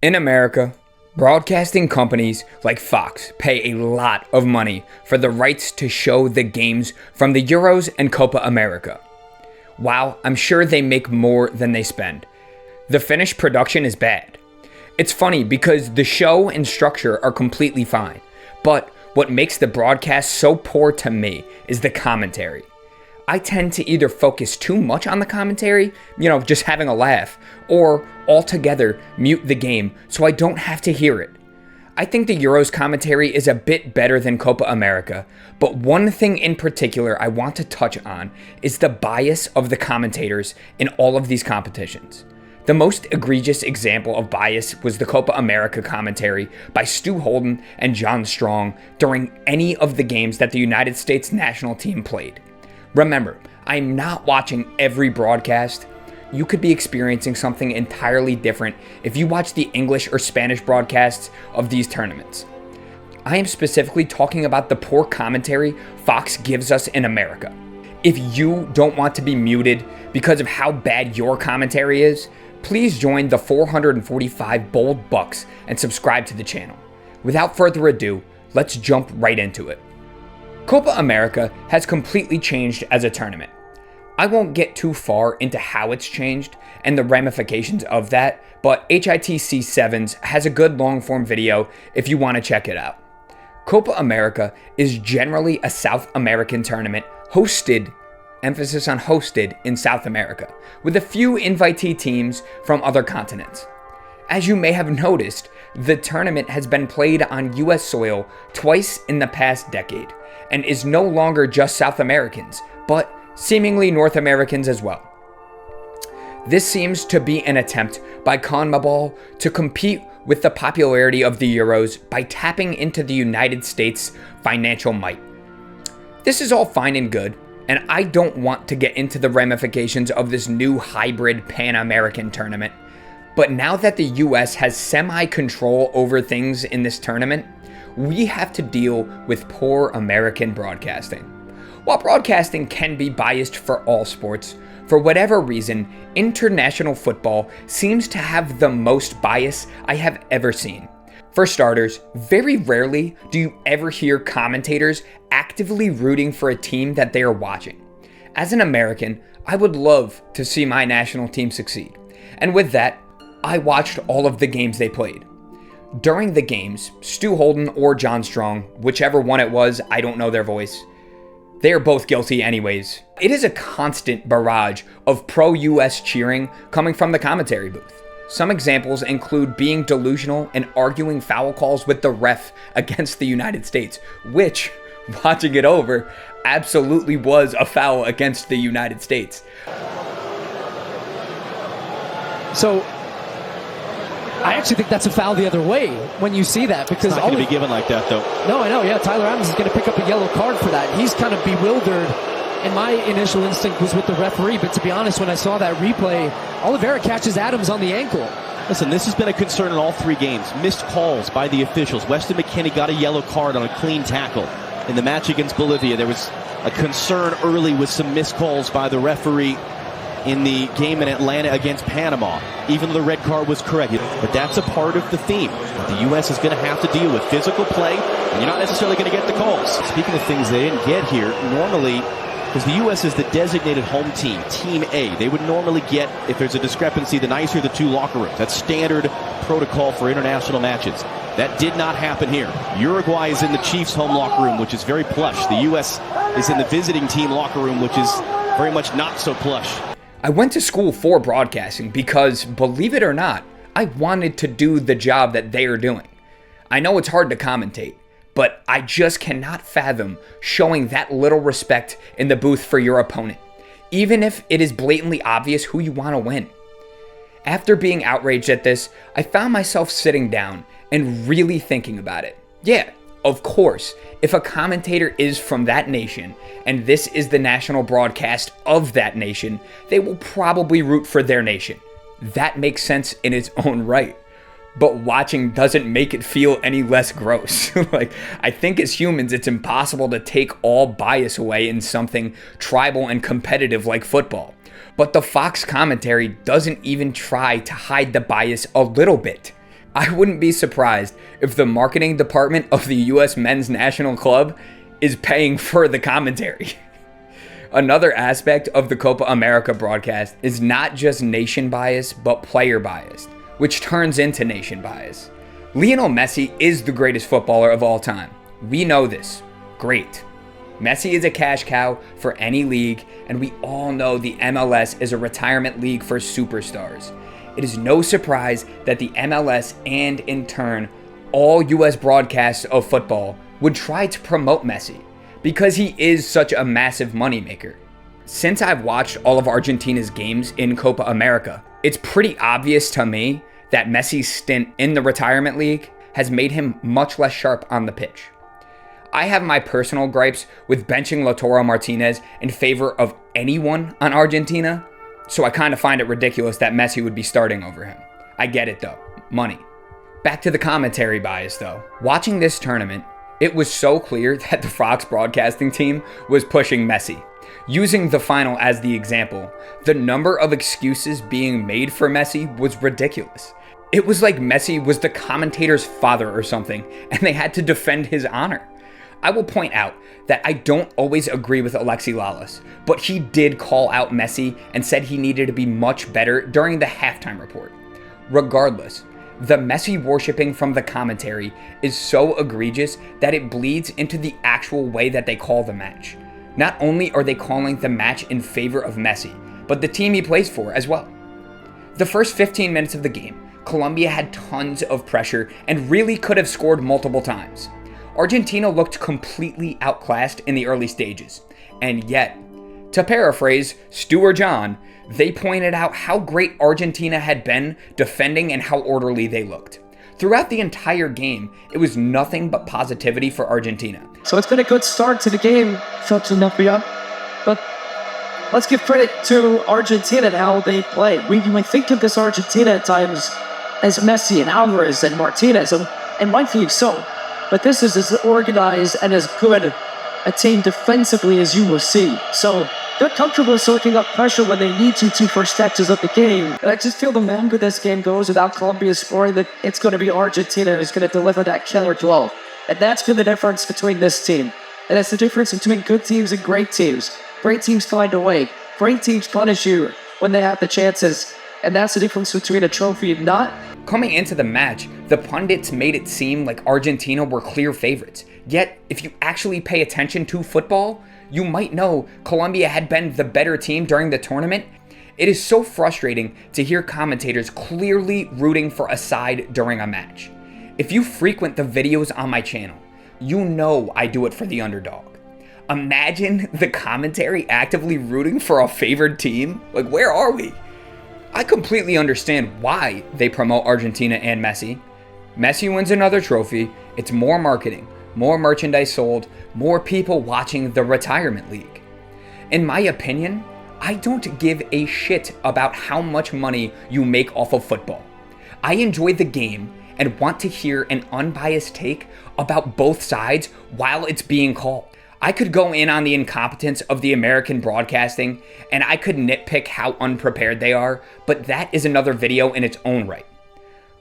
In America, broadcasting companies like Fox pay a lot of money for the rights to show the games from the Euros and Copa America. While I'm sure they make more than they spend, the finished production is bad. It's funny because the show and structure are completely fine, but what makes the broadcast so poor to me is the commentary. I tend to either focus too much on the commentary, just having a laugh, or altogether mute the game so I don't have to hear it. I think the Euros commentary is a bit better than Copa America, but one thing in particular I want to touch on is the bias of the commentators in all of these competitions. The most egregious example of bias was the Copa America commentary by Stu Holden and John Strong during any of the games that the United States national team played. Remember, I'm not watching every broadcast. You could be experiencing something entirely different if you watch the English or Spanish broadcasts of these tournaments. I am specifically talking about the poor commentary Fox gives us in America. If you don't want to be muted because of how bad your commentary is, please join the 445 bold bucks and subscribe to the channel. Without further ado, let's jump right into it. Copa America has completely changed as a tournament. I won't get too far into how it's changed and the ramifications of that, but HITC 7s has a good long-form video if you want to check it out. Copa America is generally a South American tournament hosted, emphasis on hosted, in South America, with a few invitee teams from other continents. As you may have noticed, the tournament has been played on US soil twice in the past decade, and is no longer just South Americans, but seemingly North Americans as well. This seems to be an attempt by CONMEBOL to compete with the popularity of the Euros by tapping into the United States' financial might. This is all fine and good, and I don't want to get into the ramifications of this new hybrid Pan-American tournament, but now that the US has semi-control over things in this tournament, we have to deal with poor American broadcasting. While broadcasting can be biased for all sports, for whatever reason, international football seems to have the most bias I have ever seen. For starters, very rarely do you ever hear commentators actively rooting for a team that they are watching. As an American, I would love to see my national team succeed. And with that, I watched all of the games they played. During the games, Stu Holden or John Strong, whichever one it was, I don't know their voice, they are both guilty anyways. It is a constant barrage of pro-US cheering coming from the commentary booth. Some examples include being delusional and arguing foul calls with the ref against the United States, which, watching it over, absolutely was a foul against the United States. So, I actually think that's a foul the other way when you see that, because it's not going to be given like that, though. No, I know. Yeah, Tyler Adams is going to pick up a yellow card for that. He's kind of bewildered, and my initial instinct was with the referee. But to be honest, when I saw that replay, Oliveira catches Adams on the ankle. Listen, this has been a concern in all three games. Missed calls by the officials. Weston McKennie got a yellow card on a clean tackle. In the match against Bolivia, there was a concern early with some missed calls by the referee in the game in Atlanta against Panama, even though the red card was corrected. But that's a part of the theme. The U.S. is going to have to deal with physical play, and you're not necessarily going to get the calls. Speaking of things they didn't get here, normally, because the U.S. is the designated home team, Team A, they would normally get, if there's a discrepancy, the nicer of the two locker rooms. That's standard protocol for international matches. That did not happen here. Uruguay is in the Chiefs' home locker room, which is very plush. The U.S. is in the visiting team locker room, which is very much not so plush. I went to school for broadcasting because, believe it or not, I wanted to do the job that they are doing. I know it's hard to commentate, but I just cannot fathom showing that little respect in the booth for your opponent, even if it is blatantly obvious who you want to win. After being outraged at this, I found myself sitting down and really thinking about it. Yeah, of course, if a commentator is from that nation, and this is the national broadcast of that nation, they will probably root for their nation. That makes sense in its own right. But watching doesn't make it feel any less gross. I think as humans, it's impossible to take all bias away in something tribal and competitive like football. But the Fox commentary doesn't even try to hide the bias a little bit. I wouldn't be surprised if the marketing department of the US Men's National Club is paying for the commentary. Another aspect of the Copa America broadcast is not just nation bias, but player bias, which turns into nation bias. Lionel Messi is the greatest footballer of all time. We know this. Great. Messi is a cash cow for any league, and we all know the MLS is a retirement league for superstars. It is no surprise that the MLS and, in turn, all US broadcasts of football would try to promote Messi because he is such a massive moneymaker. Since I've watched all of Argentina's games in Copa America, it's pretty obvious to me that Messi's stint in the retirement league has made him much less sharp on the pitch. I have my personal gripes with benching Lautaro Martinez in favor of anyone on Argentina, so I kind of find it ridiculous that Messi would be starting over him. I get it though, money. Back to the commentary bias though. Watching this tournament, it was so clear that the Fox broadcasting team was pushing Messi. Using the final as the example, the number of excuses being made for Messi was ridiculous. It was like Messi was the commentator's father or something, and they had to defend his honor. I will point out that I don't always agree with Alexi Lalas, but he did call out Messi and said he needed to be much better during the halftime report. Regardless, the Messi worshipping from the commentary is so egregious that it bleeds into the actual way that they call the match. Not only are they calling the match in favor of Messi, but the team he plays for as well. The first 15 minutes of the game, Colombia had tons of pressure and really could have scored multiple times. Argentina looked completely outclassed in the early stages, and yet, to paraphrase Stu or John, they pointed out how great Argentina had been defending and how orderly they looked. Throughout the entire game, it was nothing but positivity for Argentina. So it's been a good start to the game, Philadelphia, but let's give credit to Argentina and how they play. We might think of this Argentina at times as Messi and Alvarez and Martinez, and rightfully so. But this is as organized and as good a team defensively as you will see. So they're comfortable soaking up pressure when they need to for stretches of the game. And I just feel the longer this game goes without Colombia scoring, that it's going to be Argentina who's going to deliver that killer blow. And that's been the difference between this team. And that's the difference between good teams and great teams. Great teams find a way. Great teams punish you when they have the chances. And that's the difference between a trophy and not. Coming into the match, the pundits made it seem like Argentina were clear favorites. Yet, if you actually pay attention to football, you might know Colombia had been the better team during the tournament. It is so frustrating to hear commentators clearly rooting for a side during a match. If you frequent the videos on my channel, you know I do it for the underdog. Imagine the commentary actively rooting for a favored team. Like, where are we? I completely understand why they promote Argentina and Messi. Messi wins another trophy, it's more marketing, more merchandise sold, more people watching the retirement league. In my opinion, I don't give a shit about how much money you make off of football. I enjoy the game and want to hear an unbiased take about both sides while it's being called. I could go in on the incompetence of the American broadcasting, and I could nitpick how unprepared they are, but that is another video in its own right.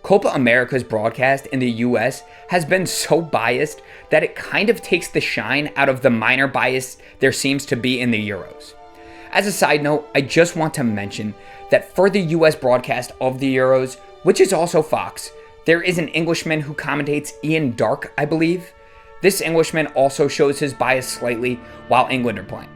Copa America's broadcast in the US has been so biased that it kind of takes the shine out of the minor bias there seems to be in the Euros. As a side note, I just want to mention that for the US broadcast of the Euros, which is also Fox, there is an Englishman who commentates, Ian Dark, I believe. This Englishman also shows his bias slightly while England are playing.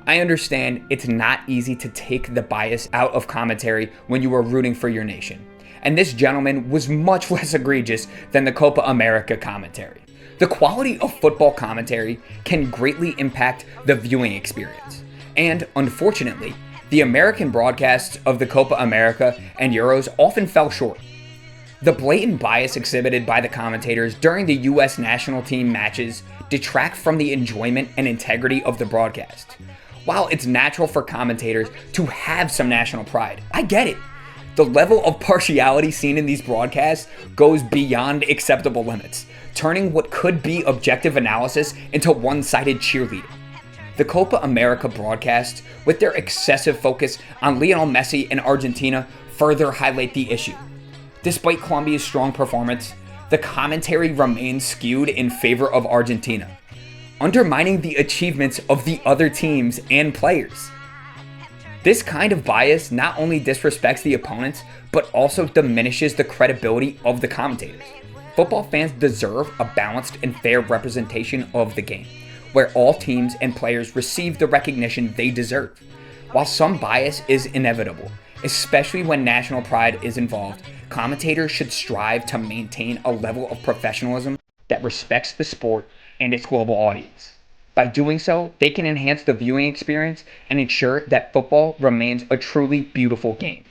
I understand it's not easy to take the bias out of commentary when you are rooting for your nation, and this gentleman was much less egregious than the Copa America commentary. The quality of football commentary can greatly impact the viewing experience, and unfortunately, the American broadcasts of the Copa America and Euros often fell short. The blatant bias exhibited by the commentators during the US national team matches detract from the enjoyment and integrity of the broadcast. While it's natural for commentators to have some national pride, I get it. The level of partiality seen in these broadcasts goes beyond acceptable limits, turning what could be objective analysis into one-sided cheerleading. The Copa America broadcasts, with their excessive focus on Lionel Messi and Argentina, further highlight the issue. Despite Colombia's strong performance, the commentary remains skewed in favor of Argentina, undermining the achievements of the other teams and players. This kind of bias not only disrespects the opponents, but also diminishes the credibility of the commentators. Football fans deserve a balanced and fair representation of the game, where all teams and players receive the recognition they deserve. While some bias is inevitable, especially when national pride is involved, commentators should strive to maintain a level of professionalism that respects the sport and its global audience. By doing so, they can enhance the viewing experience and ensure that football remains a truly beautiful game.